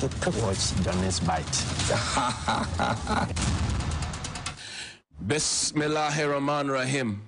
Watch Johnny's Bite. Bismillahirrahmanirrahim.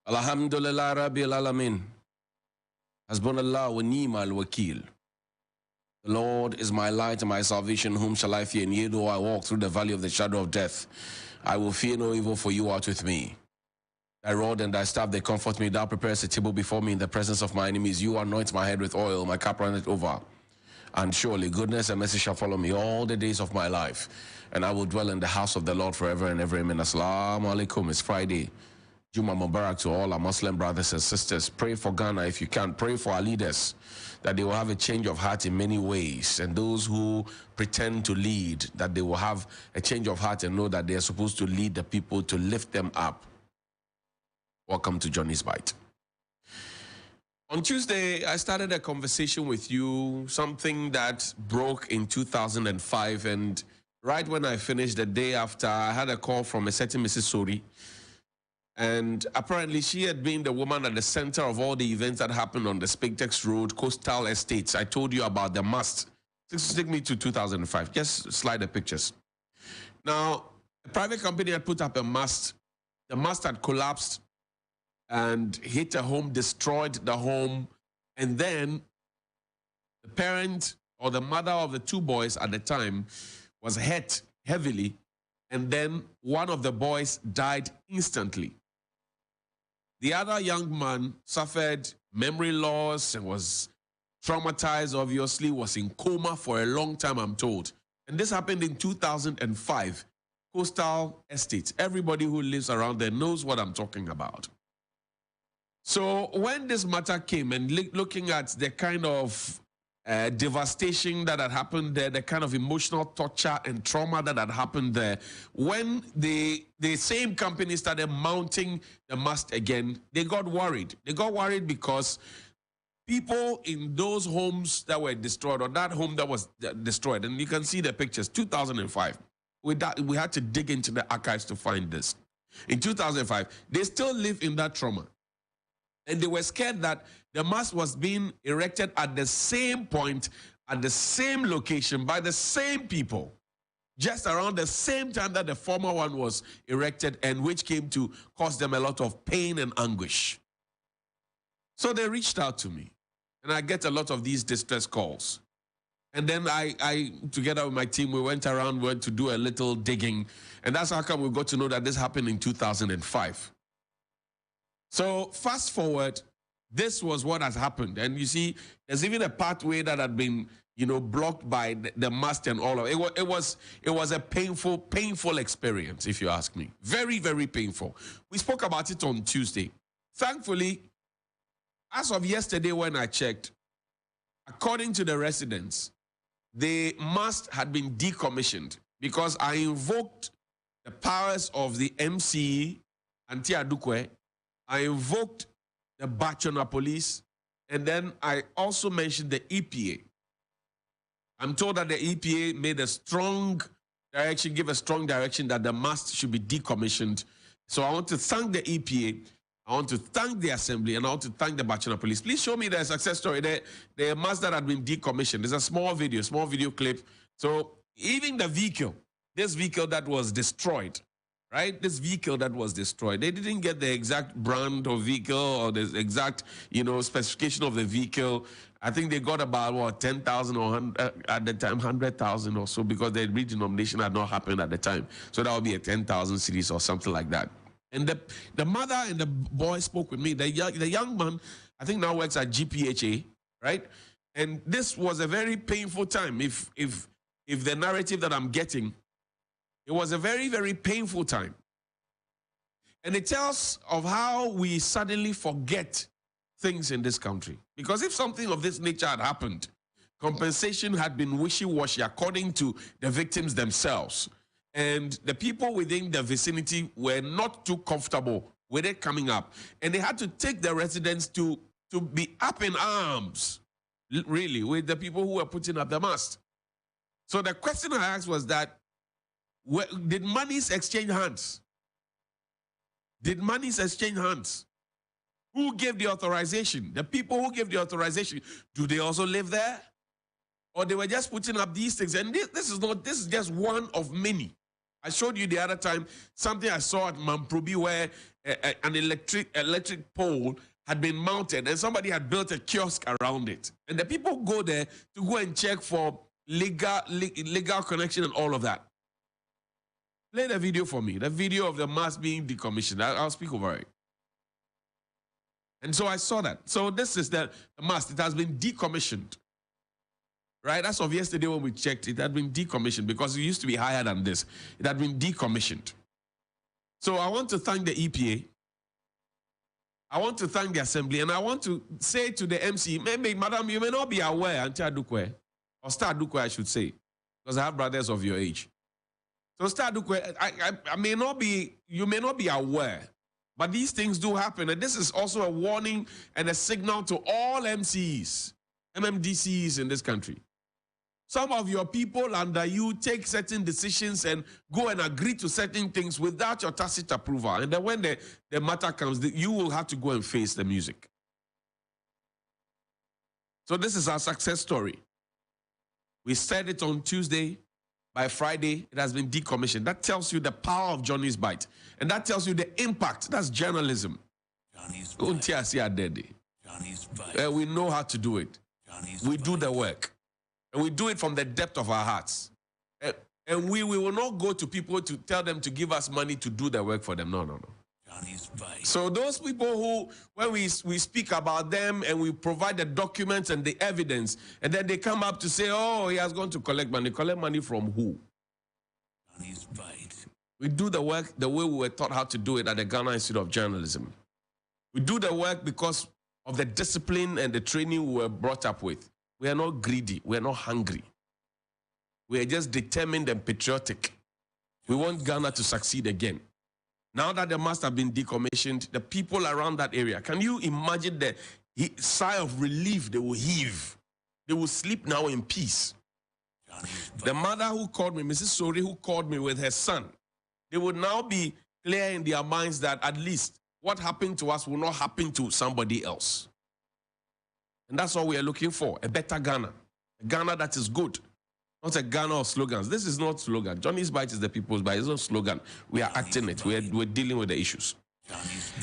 Alhamdulillah Rabbil Alamin. Hasbunallah wa ni'mal wakil. The Lord is my light and my salvation. Whom shall I fear? And yea, though I walk through the valley of the shadow of death, I will fear no evil, for you art with me. Thy rod and thy staff, they comfort me. Thou preparest a table before me in the presence of my enemies. You anoint my head with oil, my cup runneth over. And surely goodness and mercy shall follow me all the days of my life. And I will dwell in the house of the Lord forever and ever. Amen. Assalamu alaikum. It's Friday. Juma Mubarak to all our Muslim brothers and sisters. Pray for Ghana if you can. Pray for our leaders, that they will have a change of heart in many ways. And those who pretend to lead, that they will have a change of heart and know that they are supposed to lead the people, to lift them up. Welcome to Johnny's Bite. On Tuesday, I started a conversation with you, something that broke in 2005. And right when I finished, the day after, I had a call from a certain Mrs. Sori. And apparently, she had been the woman at the center of all the events that happened on the Spintex Road, Coastal Estates. I told you about the mast. Take me to 2005. Just slide the pictures. Now, a private company had put up a mast. The mast had collapsed and hit a home, destroyed the home. And then the parent or the mother of the two boys at the time was hit heavily. And then one of the boys died instantly. The other young man suffered memory loss and was traumatized, obviously, was in coma for a long time, I'm told. And this happened in 2005, Coastal Estates. Everybody who lives around there knows what I'm talking about. So when this matter came and looking at the kind of devastation that had happened there, the kind of emotional torture and trauma that had happened there, when the same company started mounting the mast again, they got worried. They got worried because people in those homes that were destroyed, or that home that was destroyed, and you can see the pictures, 2005, we had to dig into the archives to find this. In 2005, they still live in that trauma. And they were scared that the mast was being erected at the same point, at the same location, by the same people, just around the same time that the former one was erected, and which came to cause them a lot of pain and anguish. So they reached out to me, and I get a lot of these distress calls. And then I together with my team, we went to do a little digging, and that's how come we got to know that this happened in 2005. So fast forward, this was what has happened. And you see, there's even a pathway that had been, blocked by the mast and all of it. It was a painful experience, if you ask me. Very, very painful. We spoke about it on Tuesday. Thankfully, as of yesterday when I checked, according to the residents, the mast had been decommissioned because I invoked the powers of the MC, Anti Adukwe. I invoked the Bachona police, and then I also mentioned the EPA. I'm told that the EPA made a strong direction, give a strong direction that the mast should be decommissioned. So I want to thank the EPA, I want to thank the Assembly, and I want to thank the Bachona police. Please show me the success story. The mast that had been decommissioned. There's a small video clip. So even the vehicle, this vehicle that was destroyed, right? This vehicle that was destroyed, they didn't get the exact brand of vehicle or the exact, specification of the vehicle. I think they got about, what, 10,000 or at the time, 100,000 or so, because the redenomination had not happened at the time. So that would be a 10,000 series or something like that. And the mother and the boy spoke with me. The young man, I think now works at GPHA, right? And this was a very painful time. If the narrative that I'm getting, it was a very, very painful time. And it tells of how we suddenly forget things in this country. Because if something of this nature had happened, compensation had been wishy-washy according to the victims themselves. And the people within the vicinity were not too comfortable with it coming up. And they had to take the residents to be up in arms, really, with the people who were putting up the mast. So the question I asked was that, did monies exchange hands? Did monies exchange hands? Who gave the authorization? The people who gave the authorization, do they also live there? or they were just putting up these things. And this is just one of many. I showed you the other time something I saw at Mamprobi where an electric pole had been mounted and somebody had built a kiosk around it. And the people go there to go and check for legal connection and all of that. Play the video for me, the video of the mast being decommissioned. I'll speak over it. And so I saw that. So this is the mast. It has been decommissioned. Right? As of yesterday when we checked, it had been decommissioned because it used to be higher than this. It had been decommissioned. So I want to thank the EPA. I want to thank the Assembly. And I want to say to the MC, maybe, madam, you may not be aware until Adukwe, or Star Adukwe, I should say, because I have brothers of your age. So Star Adukwe, I may not be, you may not be aware, but these things do happen. And this is also a warning and a signal to all MCs, MMDCs in this country. Some of your people under you take certain decisions and go and agree to certain things without your tacit approval. And then when the matter comes, you will have to go and face the music. So this is our success story. We said it on Tuesday. By Friday, it has been decommissioned. That tells you the power of Johnny's Bite. And that tells you the impact. That's journalism. Johnny's Bite. We know how to do it. We do the work. And we do it from the depth of our hearts. And we will not go to people to tell them to give us money to do the work for them. No, no, no. So those people who, when we speak about them and we provide the documents and the evidence, and then they come up to say, oh, he has gone to collect money. Collect money from who? We do the work the way we were taught how to do it at the Ghana Institute of Journalism. We do the work because of the discipline and the training we were brought up with. We are not greedy. We are not hungry. We are just determined and patriotic. We want Ghana to succeed again. Now that the mast have been decommissioned, the people around that area, can you imagine the sigh of relief they will heave? They will sleep now in peace. The mother who called me, Mrs. Sori, who called me with her son, they would now be clear in their minds that at least what happened to us will not happen to somebody else. And that's all we are looking for, a better Ghana. A Ghana that is good, not a Ghana of slogans. This is not slogan. Johnny's Bite is the people's bite. It's not slogan. We are acting it. We're dealing with the issues.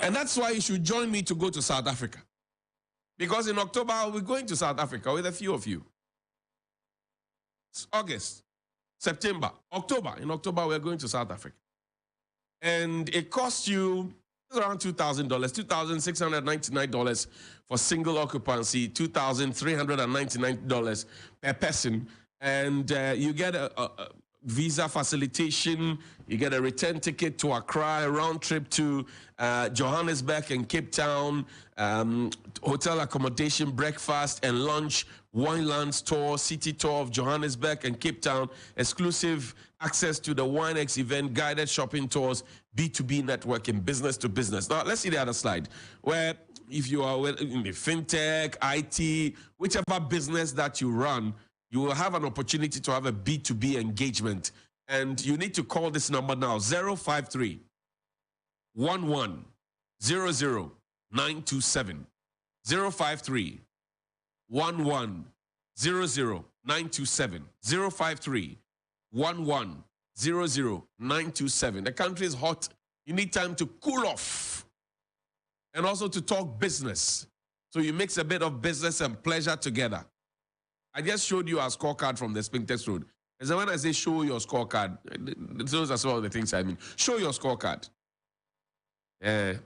And that's why you should join me to go to South Africa. Because in October, I'll be going to South Africa with a few of you. It's August, September, October. In October, we're going to South Africa. And it costs you around $2,000, $2,699 for single occupancy, $2,399 per person. And you get a visa facilitation, you get a return ticket to Accra, a round trip to Johannesburg and Cape Town, hotel accommodation, breakfast and lunch, Winelands tour, city tour of Johannesburg and Cape Town, exclusive access to the WineX event, guided shopping tours, B2B networking, business to business. Now, let's see the other slide, where if you are in the fintech, IT, whichever business that you run, you will have an opportunity to have a B2B engagement. And you need to call this number now, 053 11 00 927. 053 11 00 927. 053 11 00 927. The country is hot. You need time to cool off and also to talk business. So you mix a bit of business and pleasure together. I just showed you our scorecard from the Spintex Road. And so when I say show your scorecard, those are some of the things I mean. Show your scorecard.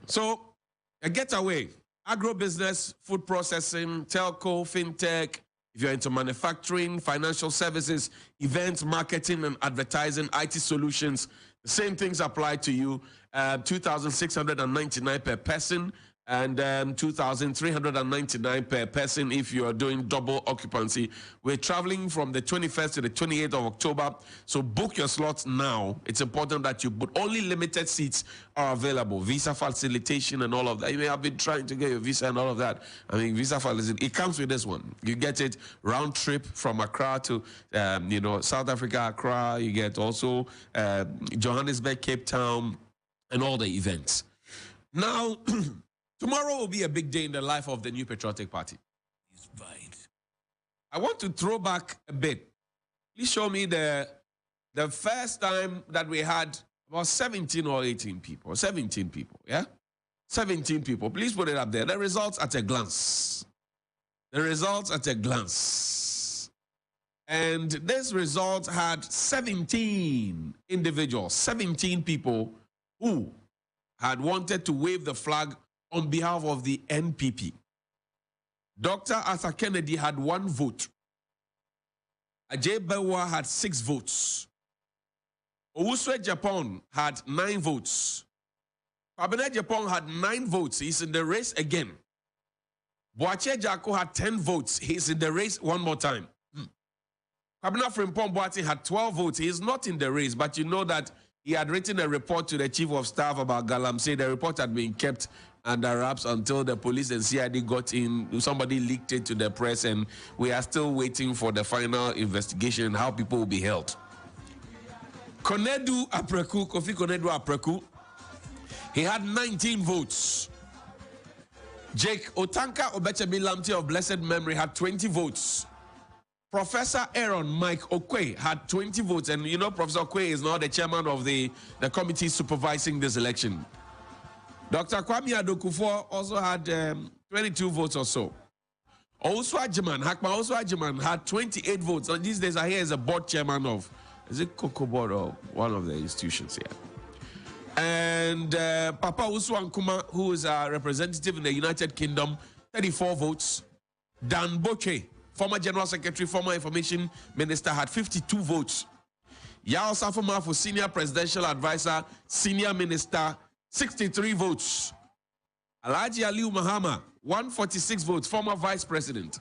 So a getaway, agro-business, food processing, telco, fintech, if you're into manufacturing, financial services, events, marketing and advertising, IT solutions, the same things apply to you. $2,699 per person. And $2,399 per person if you are doing double occupancy. We're traveling from the 21st to the 28th of October. So book your slots now. It's important that you book. Only limited seats are available. Visa facilitation and all of that. You may have been trying to get your visa and all of that. I mean, visa facilitation, it comes with this one. You get it round trip from Accra to, South Africa, Accra. You get also Johannesburg, Cape Town, and all the events. Now, tomorrow will be a big day in the life of the New Patriotic Party. I want to throw back a bit. Please show me the first time that we had about 17 or 18 people. 17 people, yeah? 17 people. Please put it up there. The results at a glance. The results at a glance. And this result had 17 individuals, 17 people who had wanted to wave the flag on behalf of the NPP. Dr. Arthur Kennedy had 1 vote. Ajay Bewa had 6 votes. Owuswe Japan had 9 votes. Kwabena Japan had 9 votes. He's in the race again. Boache Jako had 10 votes. He's in the race one more time. Kwabena Frimpong Boating had 12 votes. He's not in the race, but you know that he had written a report to the chief of staff about Galamsey. The report had been kept under wraps until the police and CID got in. Somebody leaked it to the press, and we are still waiting for the final investigation and how people will be held. Konedu Apreku, Kofi Konedu Apreku, he had 19 votes. Jake Otanka Obechemi Lamte of blessed memory had 20 votes. Professor Aaron Mike Okwe had 20 votes, and you know Professor Okwe is now the chairman of the committee supervising this election. Dr. Kwame Adokufo also had 22 votes or so. Owusu Ajiman, Hakma Owusu Ajiman had 28 votes. And these days I hear is a board chairman of, is it Cocoa Board or one of the institutions here? And Papa Owusu Ankuma, who is a representative in the United Kingdom, 34 votes. Dan Boche, former General Secretary, former Information Minister, had 52 votes. Yao Safomafo, Senior Presidential Advisor, Senior Minister, 63 votes. Alhaji Aliu Mahama, 146 votes, former Vice President.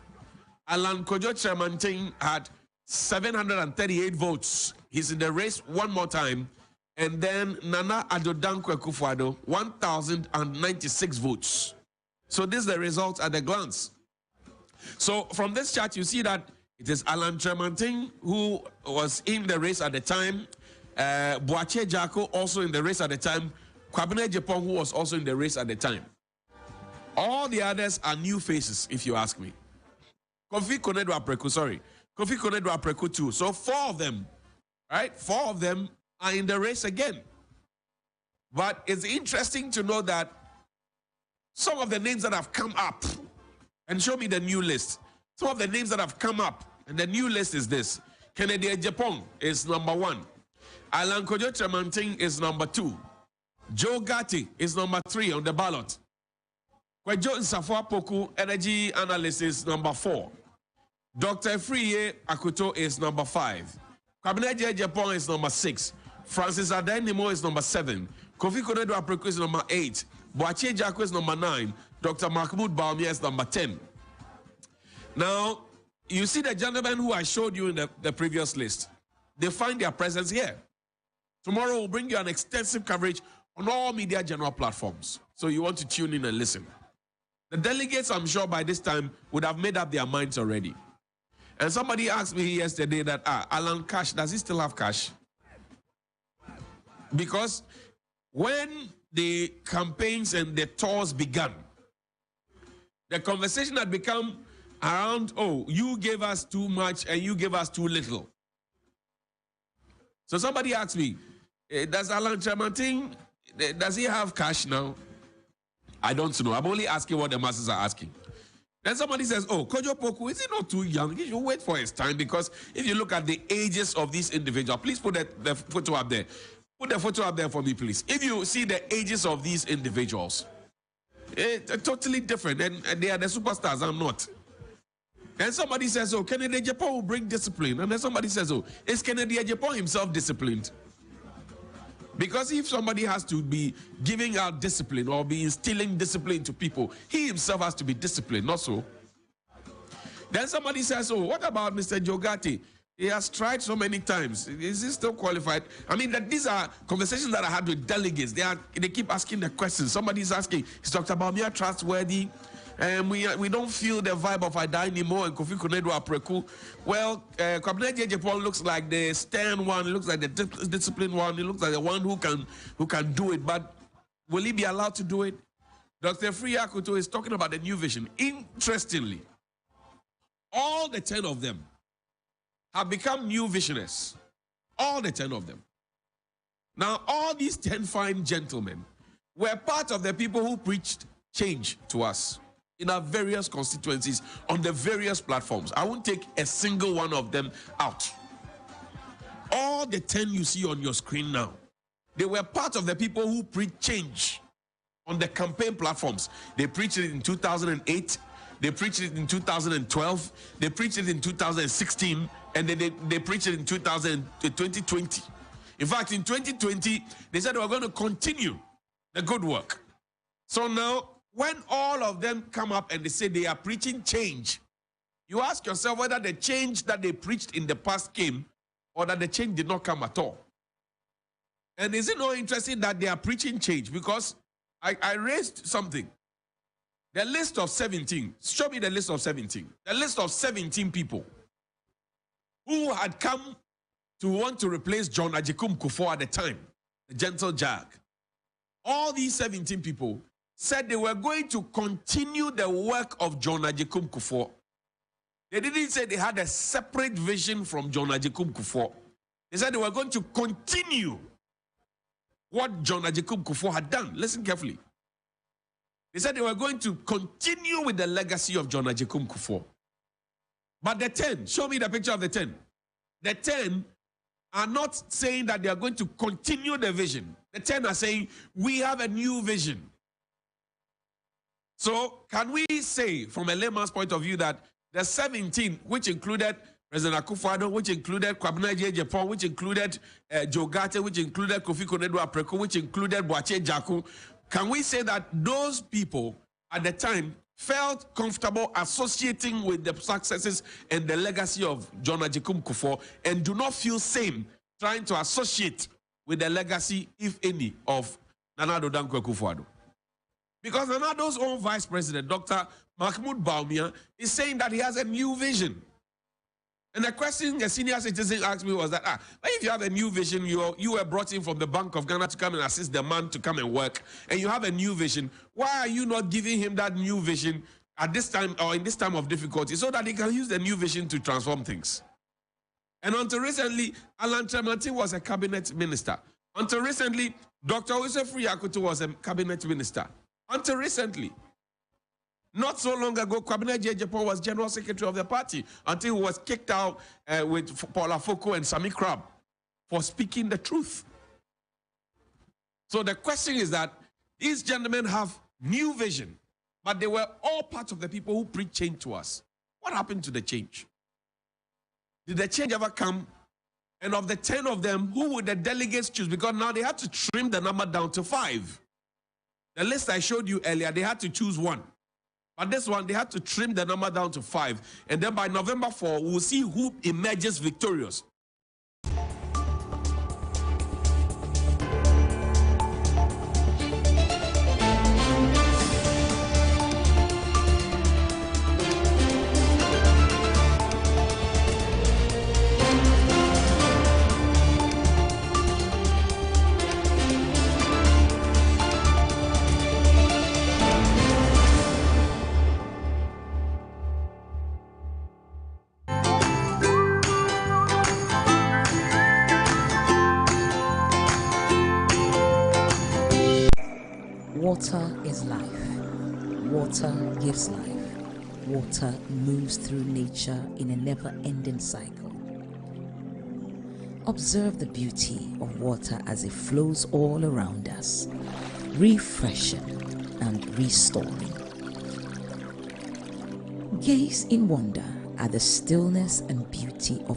Alan Kojo Tremantin had 738 votes. He's in the race one more time. And then Nana Adodankwe Kufuado, 1,096 votes. So this is the result at a glance. So from this chart, you see that it is Alan Tremantin who was in the race at the time. Boache Jako also in the race at the time. Kwabena Japan, who was also in the race at the time. All the others are new faces, if you ask me. Kofi Konedu Apreku, sorry. Kofi Konedu Apreku too. So 4 of them, right? 4 of them are in the race again. But it's interesting to know that some of the names that have come up, and show me the new list. Some of the names that have come up, and the new list is this. Kennedy Japan is number 1. Alan Kojo Tremantin is number 2. Joe Gatti is number 3 on the ballot. Kwejo Nsafwa Poku, energy analyst, is number 4. Dr. Friye Akuto is number 5. Kwabena Japan is number 6. Francis Adenimo is number 7. Kofi Konedu Apreku is number 8. Boache Jako is number 9. Dr. Mahmoud Baumia is number 10. Now, you see the gentlemen who I showed you in the previous list. They find their presence here. Tomorrow we'll bring you an extensive coverage on all media general platforms. So you want to tune in and listen. The delegates, I'm sure by this time, would have made up their minds already. And somebody asked me yesterday that, Alan Cash, does he still have cash? Because when the campaigns and the tours began, the conversation had become around, oh, you gave us too much and you gave us too little. So somebody asked me, does Alan Tremantin, does he have cash now? I don't know. I'm only asking what the masses are asking. Then somebody says, oh, Kojo Poku, is he not too young? He should wait for his time, because if you look at the ages of these individuals, please put the photo up there. Put the photo up there for me, please. If you see the ages of these individuals, they're totally different, and they are the superstars. I'm not. And somebody says, oh, Kennedy Japan will bring discipline. And then somebody says, oh, is Kennedy Japan himself disciplined? Because if somebody has to be giving out discipline or be instilling discipline to people, he himself has to be disciplined, not so. Then somebody says, oh, what about Mr. Jogati? He has tried so many times. Is he still qualified? I mean, that these are conversations that I had with delegates. They keep asking the questions. Somebody is asking, is Dr. Baumia trustworthy? We don't feel the vibe of Ada anymore and Kofi Konedu Apreku. Well, Kwabena Japan looks like the stern one, looks like the disciplined one, he looks like the one who can do it. But will he be allowed to do it? Dr. Friya Akuto is talking about the new vision. Interestingly, all the 10 of them have become new visionaries. All the 10 of them. Now, all these 10 fine gentlemen were part of the people who preached change to us in our various constituencies on the various platforms. I won't take a single one of them out. All the 10 you see on your screen now, they were part of the people who preached change on the campaign platforms. They preached it in 2008, they preached it in 2012, they preached it in 2016, and then they preached it in 2020. In fact, in 2020, they said they were going to continue the good work. So now, when all of them come up and they say they are preaching change, you ask yourself whether the change that they preached in the past came or that the change did not come at all. And is it not interesting that they are preaching change? Because I raised something. The list of 17. Show me the list of 17. The list of 17 people who had come to want to replace John Agyekum Kufuor at the time, the gentle jag. All these 17 people said they were going to continue the work of John Agyekum Kufuor. They didn't say they had a separate vision from John Agyekum Kufuor. They said they were going to continue what John Agyekum Kufuor had done. Listen carefully. They said they were going to continue with the legacy of John Agyekum Kufuor. But the 10, show me the picture of the 10. The 10 are not saying that they are going to continue the vision. The 10 are saying, we have a new vision. So, can we say, from a layman's point of view, that the 17, which included President Akufo-Addo, which included Kwabena J.J. which included Joe Garte, which included Kofi Konadu-Apreko, which included Boakye Jaku, can we say that those people at the time felt comfortable associating with the successes and the legacy of John Agyekum Kufuor and do not feel same trying to associate with the legacy, if any, of Nana Addo Dankwa Akufo-Addo? Because Nana Addo's own vice president, Dr. Mahmoud Bawumia, is saying that he has a new vision. And the question a senior citizen asked me was that, but if you have a new vision, you were brought in from the Bank of Ghana to come and assist the man to come and work, and you have a new vision, why are you not giving him that new vision at this time or in this time of difficulty so that he can use the new vision to transform things? And until recently, Alan Tremantin was a cabinet minister. Until recently, Dr. Osefri Yakutu was a cabinet minister. Until recently. Not so long ago, Kwabena J.J. was general secretary of the party until he was kicked out with Paula Foko and Sami Crab for speaking the truth. So the question is that these gentlemen have new vision, but they were all part of the people who preach change to us. What happened to the change? Did the change ever come? And of the 10 of them, who would the delegates choose? Because now they had to trim the number down to 5. The list I showed you earlier, they had to choose 1. But this one, they had to trim the number down to 5. And then by November 4, we'll see who emerges victorious. Water is life. Water gives life. Water moves through nature in a never-ending cycle. Observe the beauty of water as it flows all around us, refreshing and restoring. Gaze in wonder at the stillness and beauty of